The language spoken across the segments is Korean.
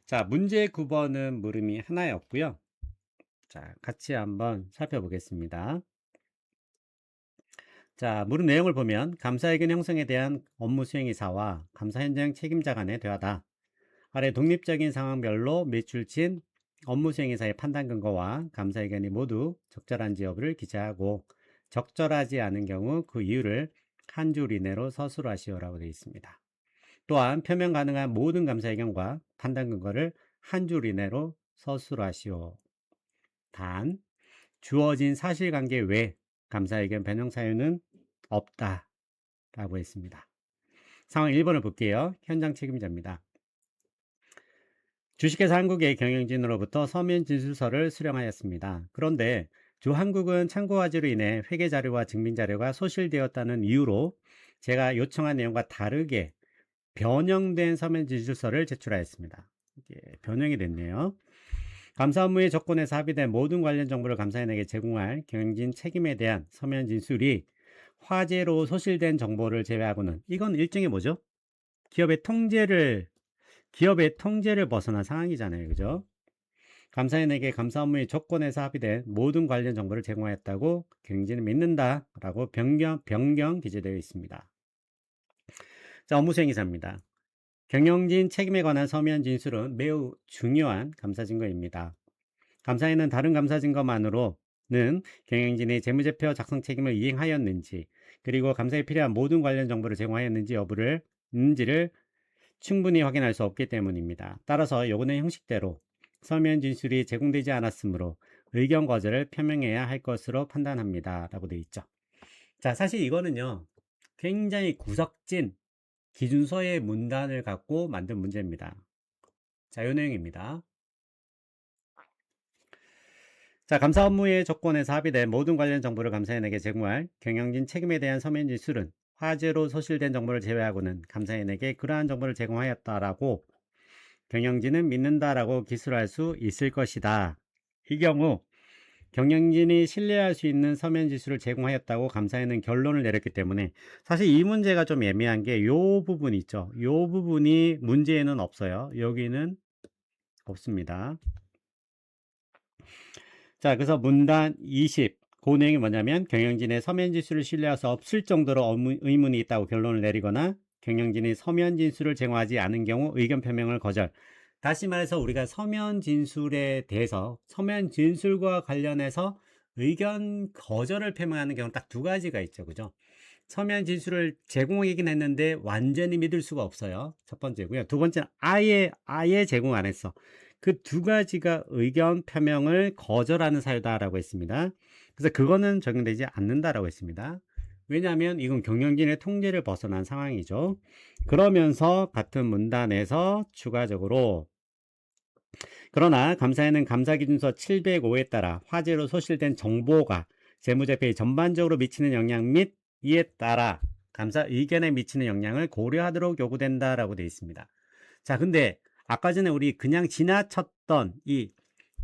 자, 문제 9번은 물음이 하나였고요. 자, 같이 한번 살펴보겠습니다. 자, 물음 내용을 보면 감사의견 형성에 대한 업무 수행이사와 감사 현장 책임자 간의 대화다. 아래 독립적인 상황별로 매출친 업무 수행이사의 판단 근거와 감사의견이 모두 적절한지 여부를 기재하고 적절하지 않은 경우 그 이유를 한 줄 이내로 서술하시오라고 되어 있습니다. 또한 표명 가능한 모든 감사의견과 판단 근거를 한 줄 이내로 서술하시오. 단, 주어진 사실관계 외 감사의견 변형 사유는 없다 라고 했습니다. 상황 1번을 볼게요. 현장 책임자입니다. 주식회사 한국의 경영진으로부터 서면 진술서를 수령하였습니다. 그런데 주 한국은 참고 화제로 인해 회계 자료와 증빙 자료가 소실되었다는 이유로 제가 요청한 내용과 다르게 변형된 서면 진술서를 제출하였습니다. 이게 변형이 됐네요. 감사 업무의 조건에서 합의된 모든 관련 정보를 감사인에게 제공할 경영진 책임에 대한 서면 진술이 화제로 소실된 정보를 제외하고는, 이건 일종의 뭐죠? 기업의 통제를 벗어난 상황이잖아요. 그죠? 감사인에게 감사 업무의 조건에서 합의된 모든 관련 정보를 제공하였다고 경영진은 믿는다라고 변경 기재되어 있습니다. 자, 업무 수행이사입니다. 경영진 책임에 관한 서면 진술은 매우 중요한 감사 증거입니다. 감사에는 다른 감사 증거만으로는 경영진이 재무제표 작성 책임을 이행하였는지, 그리고 감사에 필요한 모든 관련 정보를 제공하였는지 여부를 충분히 확인할 수 없기 때문입니다. 따라서 요구는 형식대로 서면 진술이 제공되지 않았으므로 의견 거절을 표명해야 할 것으로 판단합니다 라고 되어 있죠. 자, 사실 이거는요 굉장히 구석진 기준서의 문단을 갖고 만든 문제입니다. 자, 이 내용입니다. 자, 감사 업무의 조건에서 합의된 모든 관련 정보를 감사인에게 제공할 경영진 책임에 대한 서면 진술은 화제로 소실된 정보를 제외하고는 감사인에게 그러한 정보를 제공하였다라고 경영진은 믿는다라고 기술할 수 있을 것이다. 이 경우 경영진이 신뢰할 수 있는 서면 진술을 제공하였다고 감사인은 결론을 내렸기 때문에, 사실 이 문제가 좀 애매한 게 요 부분 있죠. 요 부분이 문제에는 없어요. 여기는 없습니다. 자, 그래서 문단 20. 그 내용이 뭐냐면 경영진의 서면 진술을 신뢰할 수 없을 정도로 의문이 있다고 결론을 내리거나 경영진이 서면 진술을 제공하지 않은 경우 의견 표명을 거절. 다시 말해서 우리가 서면 진술에 대해서 서면 진술과 관련해서 의견 거절을 표명하는 경우는 딱 두 가지가 있죠. 그죠? 서면 진술을 제공하긴 했는데 완전히 믿을 수가 없어요. 첫 번째고요. 두 번째는 아예 제공 안 했어. 그 두 가지가 의견 표명을 거절하는 사유다라고 했습니다. 그래서 그거는 적용되지 않는다라고 했습니다. 왜냐하면 이건 경영진의 통제를 벗어난 상황이죠. 그러면서 같은 문단에서 추가적으로, 그러나 감사에는 감사기준서 705에 따라 화제로 소실된 정보가 재무제표에 전반적으로 미치는 영향 및 이에 따라 감사 의견에 미치는 영향을 고려하도록 요구된다라고 되어 있습니다. 자, 근데 아까 전에 우리 그냥 지나쳤던 이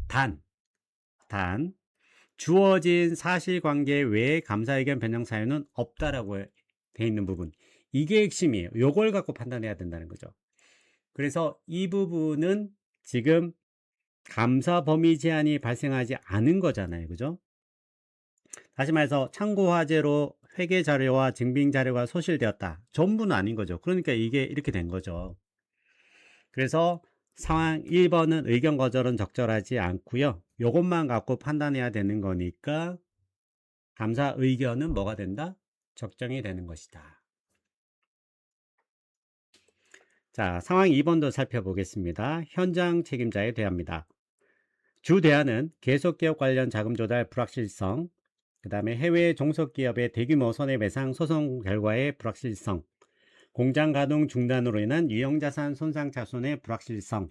단, 주어진 사실관계 외에 감사의견 변형 사유는 없다라고 되어 있는 부분, 이게 핵심이에요. 요걸 갖고 판단해야 된다는 거죠. 그래서 이 부분은 지금 감사 범위 제한이 발생하지 않은 거잖아요. 그죠? 다시 말해서 참고 화제로 회계 자료와 증빙 자료가 소실되었다. 전부는 아닌 거죠. 그러니까 이게 이렇게 된 거죠. 그래서 상황 1번은 의견 거절은 적절하지 않고요. 요것만 갖고 판단해야 되는 거니까 감사 의견은 뭐가 된다? 적정이 되는 것이다. 자, 상황 2번도 살펴보겠습니다. 현장 책임자에 대합니다. 주 대안은 계속기업 관련 자금 조달 불확실성, 그 다음에 해외 종속기업의 대규모 손해배상 소송 결과의 불확실성, 공장 가동 중단으로 인한 유형자산 손상 차손의 불확실성,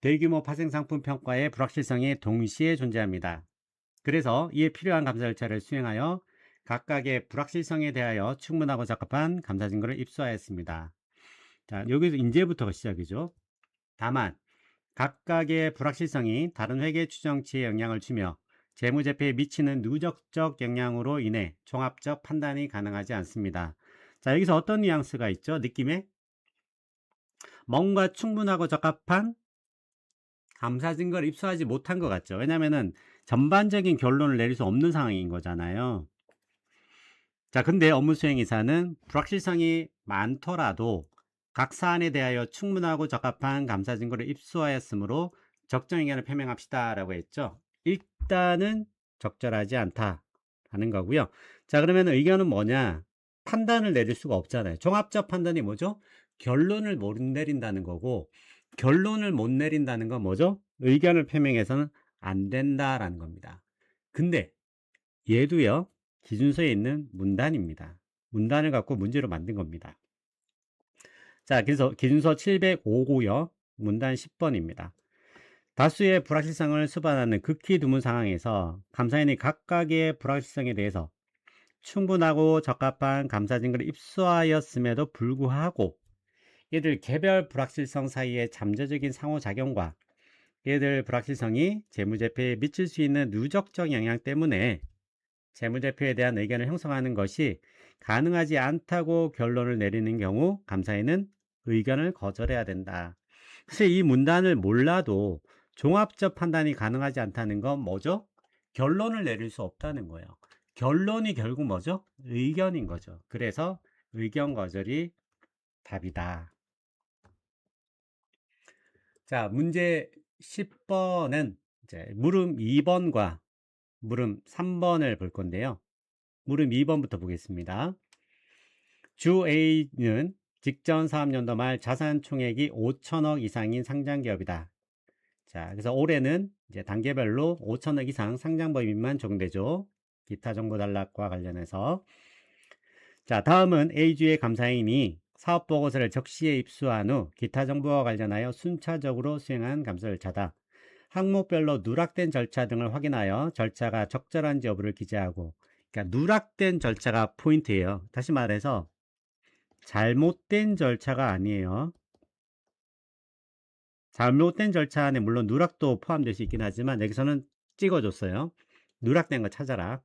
대규모 파생상품 평가의 불확실성이 동시에 존재합니다. 그래서 이에 필요한 감사 절차를 수행하여 각각의 불확실성에 대하여 충분하고 적합한 감사 증거를 입수하였습니다. 자, 여기서 이제부터가 시작이죠. 다만 각각의 불확실성이 다른 회계 추정치에 영향을 주며 재무제표에 미치는 누적적 영향으로 인해 종합적 판단이 가능하지 않습니다. 자, 여기서 어떤 뉘앙스가 있죠? 느낌에 뭔가 충분하고 적합한 감사 증거를 입수하지 못한 것 같죠. 왜냐면은 전반적인 결론을 내릴 수 없는 상황인 거잖아요. 자, 근데 업무 수행 이사는 불확실성이 많더라도 각 사안에 대하여 충분하고 적합한 감사 증거를 입수하였으므로 적정 의견을 표명합시다 라고 했죠. 일단은 적절하지 않다라는 거고요. 자, 그러면 의견은 뭐냐? 판단을 내릴 수가 없잖아요. 종합적 판단이 뭐죠? 결론을 못 내린다는 거고, 결론을 못 내린다는 건 뭐죠? 의견을 표명해서는 안 된다라는 겁니다. 근데 얘도요, 기준서에 있는 문단입니다. 문단을 갖고 문제로 만든 겁니다. 자, 그래서 기준서 705고요. 문단 10번입니다. 다수의 불확실성을 수반하는 극히 드문 상황에서 감사인이 각각의 불확실성에 대해서 충분하고 적합한 감사 증거를 입수하였음에도 불구하고 이들 개별 불확실성 사이의 잠재적인 상호작용과 이들 불확실성이 재무제표에 미칠 수 있는 누적적 영향 때문에 재무제표에 대한 의견을 형성하는 것이 가능하지 않다고 결론을 내리는 경우 감사인은 의견을 거절해야 된다. 사실 이 문단을 몰라도 종합적 판단이 가능하지 않다는 건 뭐죠? 결론을 내릴 수 없다는 거예요. 결론이 결국 뭐죠? 의견인 거죠. 그래서 의견 거절이 답이다. 자, 문제 10번은 이제 물음 2번과 물음 3번을 볼 건데요. 물음 2번부터 보겠습니다. 주 A는 직전 사업연도 말 자산 총액이 5천억 이상인 상장기업이다. 자, 그래서 올해는 이제 단계별로 5천억 이상 상장 범위만 적용되죠. 기타 정보 단락과 관련해서. 자, 다음은 A주의 감사인이 사업 보고서를 적시에 입수한 후 기타 정보와 관련하여 순차적으로 수행한 감사 절차다. 항목별로 누락된 절차 등을 확인하여 절차가 적절한지 여부를 기재하고, 그러니까 누락된 절차가 포인트예요. 다시 말해서 잘못된 절차가 아니에요. 잘못된 절차 안에 물론 누락도 포함될 수 있긴 하지만 여기서는 찍어줬어요. 누락된 거 찾아라.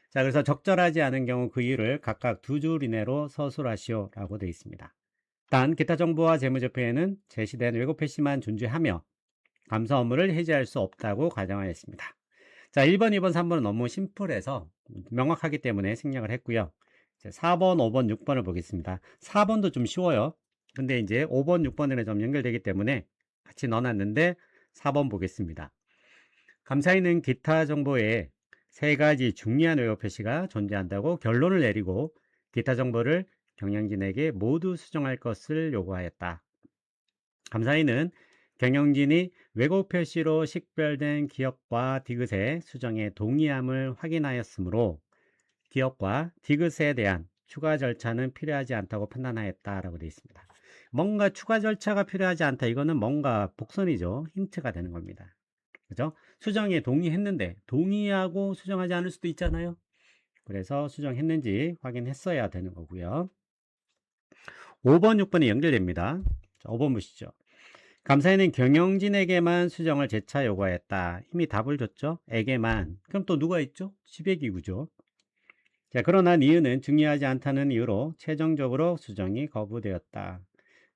자, 그래서 적절하지 않은 경우 그 이유를 각각 두 줄 이내로 서술하시오 라고 되어 있습니다. 단 기타 정보와 재무제표에는 제시된 왜곡 표시만 존재하며 감사 업무를 해지할 수 없다고 가정하였습니다. 자, 1번, 2번, 3번은 너무 심플해서 명확하기 때문에 생략을 했고요. 4번, 5번, 6번을 보겠습니다. 4번도 좀 쉬워요. 근데 이제 5번, 6번이랑 좀 연결되기 때문에 같이 넣어놨는데 4번 보겠습니다. 감사인은 기타 정보에 세 가지 중요한 왜곡 표시가 존재한다고 결론을 내리고 기타 정보를 경영진에게 모두 수정할 것을 요구하였다. 감사인은 경영진이 왜곡 표시로 식별된 기업과 디귿의 수정에 동의함을 확인하였으므로 기업과 디귿에 대한 추가 절차는 필요하지 않다고 판단하였다라고 되어 있습니다. 뭔가 추가 절차가 필요하지 않다. 이거는 뭔가 복선이죠. 힌트가 되는 겁니다. 그죠? 수정에 동의했는데 동의하고 수정하지 않을 수도 있잖아요. 그래서 수정했는지 확인했어야 되는 거고요. 5번, 6번이 연결됩니다. 자, 5번 보시죠. 감사인은 경영진에게만 수정을 재차 요구하였다. 이미 답을 줬죠. 에게만. 그럼 또 누가 있죠? 지배기구죠. 자, 그러나 이유는 중요하지 않다는 이유로 최종적으로 수정이 거부되었다.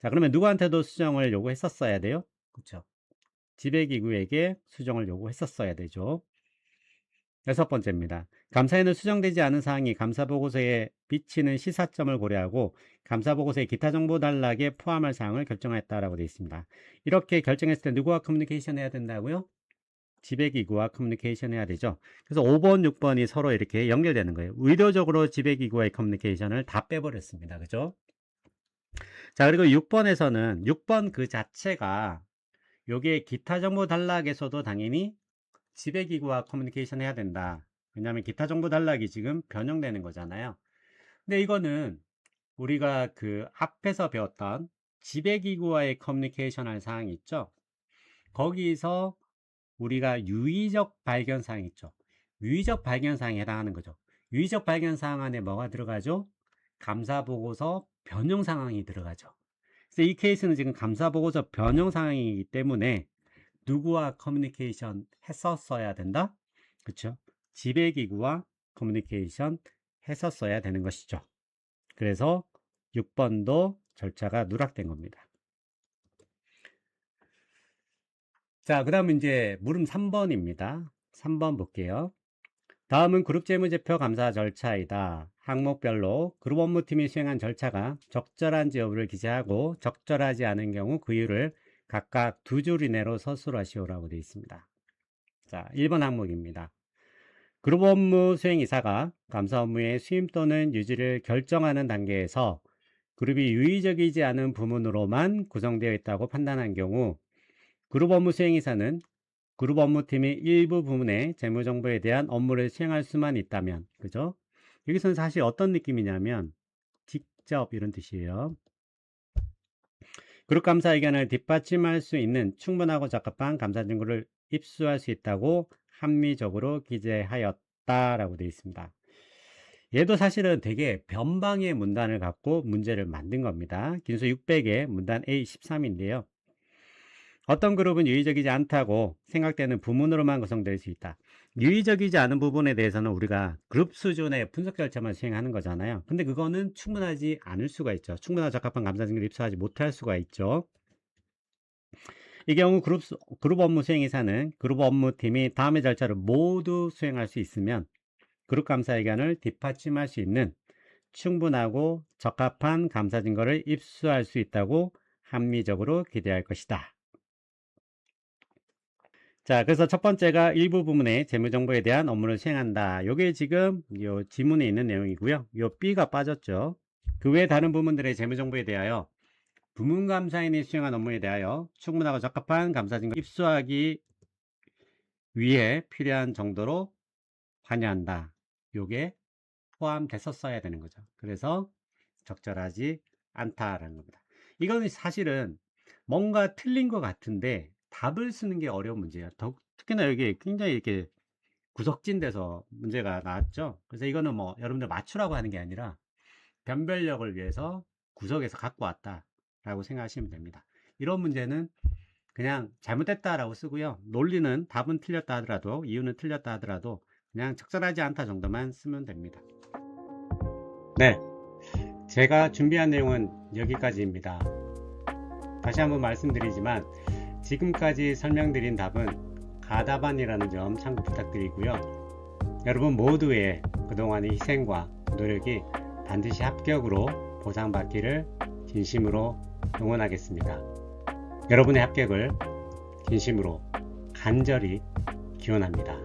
자, 그러면 누구한테도 수정을 요구했었어야 돼요? 그렇죠. 지배기구에게 수정을 요구했었어야 되죠. 여섯 번째입니다. 감사에는 수정되지 않은 사항이 감사보고서에 비치는 시사점을 고려하고 감사보고서의 기타 정보 단락에 포함할 사항을 결정하였다라고 되어 있습니다. 이렇게 결정했을 때 누구와 커뮤니케이션 해야 된다고요? 지배기구와 커뮤니케이션 해야 되죠. 그래서 5번, 6번이 서로 이렇게 연결되는 거예요. 의도적으로 지배기구와의 커뮤니케이션을 다 빼버렸습니다. 그죠? 자, 그리고 6번에서는 6번 그 자체가 요게 기타 정보 단락에서도 당연히 지배기구와 커뮤니케이션 해야 된다. 왜냐하면 기타 정보 단락이 지금 변형되는 거잖아요. 근데 이거는 우리가 그 앞에서 배웠던 지배기구와의 커뮤니케이션 할 사항이 있죠. 거기서 우리가 유의적 발견사항 있죠. 유의적 발견사항에 해당하는 거죠. 유의적 발견사항 안에 뭐가 들어가죠? 감사보고서 변형상황이 들어가죠. 그래서 이 케이스는 지금 감사보고서 변형상황이기 때문에 누구와 커뮤니케이션 했었어야 된다? 그렇죠? 지배기구와 커뮤니케이션 했었어야 되는 것이죠. 그래서 6번도 절차가 누락된 겁니다. 자, 그 다음은 이제 물음 3번입니다. 3번 볼게요. 다음은 그룹재무제표 감사 절차이다. 항목별로 그룹 업무팀이 수행한 절차가 적절한지 여부를 기재하고 적절하지 않은 경우 그 이유를 각각 두 줄 이내로 서술하시오라고 되어 있습니다. 자, 1번 항목입니다. 그룹 업무 수행이사가 감사 업무의 수임 또는 유지를 결정하는 단계에서 그룹이 유의적이지 않은 부문으로만 구성되어 있다고 판단한 경우 그룹 업무 수행이사는 그룹 업무팀이 일부 부문의 재무정보에 대한 업무를 수행할 수만 있다면, 그죠? 여기서는 사실 어떤 느낌이냐면 직접 이런 뜻이에요. 그룹 감사 의견을 뒷받침할 수 있는 충분하고 적합한 감사 증거를 입수할 수 있다고 합리적으로 기재하였다라고 되어 있습니다. 얘도 사실은 되게 변방의 문단을 갖고 문제를 만든 겁니다. 긴수 600에 문단 A13인데요. 어떤 그룹은 유의적이지 않다고 생각되는 부문으로만 구성될 수 있다. 유의적이지 않은 부분에 대해서는 우리가 그룹 수준의 분석 절차만 수행하는 거잖아요. 근데 그거는 충분하지 않을 수가 있죠. 충분하고 적합한 감사 증거를 입수하지 못할 수가 있죠. 이 경우 그룹 업무 수행이사는 그룹 업무팀이 다음의 절차를 모두 수행할 수 있으면 그룹 감사 의견을 뒷받침할 수 있는 충분하고 적합한 감사 증거를 입수할 수 있다고 합리적으로 기대할 것이다. 자, 그래서 첫 번째가 일부 부문의 재무정보에 대한 업무를 수행한다. 요게 지금 요 지문에 있는 내용이고요. 요 B가 빠졌죠. 그 외 다른 부문들의 재무정보에 대하여 부문감사인이 수행한 업무에 대하여 충분하고 적합한 감사 증거 입수하기 위해 필요한 정도로 관여한다. 요게 포함됐었어야 되는 거죠. 그래서 적절하지 않다라는 겁니다. 이거는 사실은 뭔가 틀린 것 같은데 답을 쓰는 게 어려운 문제예요. 특히나 여기 굉장히 이렇게 구석진 데서 문제가 나왔죠. 그래서 이거는 뭐 여러분들 맞추라고 하는 게 아니라 변별력을 위해서 구석에서 갖고 왔다라고 생각하시면 됩니다. 이런 문제는 그냥 잘못됐다라고 쓰고요. 논리는 답은 틀렸다 하더라도 이유는 틀렸다 하더라도 그냥 적절하지 않다 정도만 쓰면 됩니다. 네, 제가 준비한 내용은 여기까지입니다. 다시 한번 말씀드리지만 지금까지 설명드린 답은 가답안이라는 점 참고 부탁드리고요. 여러분 모두의 그동안의 희생과 노력이 반드시 합격으로 보상받기를 진심으로 응원하겠습니다. 여러분의 합격을 진심으로 간절히 기원합니다.